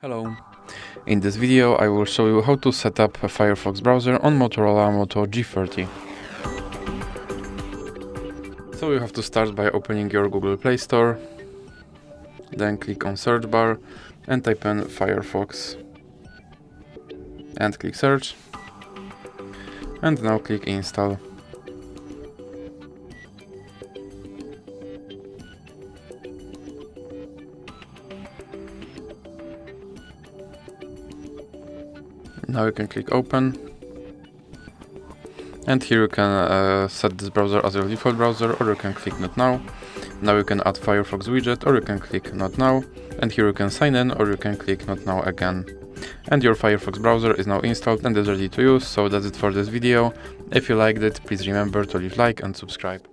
Hello. In this video I will show you how to set up a Firefox browser on Motorola Moto G30. So you have to start by opening your Google Play Store, then click on search bar and type in Firefox and click search, and now click install. Now you can click open, and here you can set this browser as your default browser, or you can click not now. Now you can add Firefox widget, or you can click not now, and here you can sign in, or you can click not now again. And your Firefox browser is now installed and is ready to use. So that's it for this video. If you liked it, please remember to leave like and subscribe.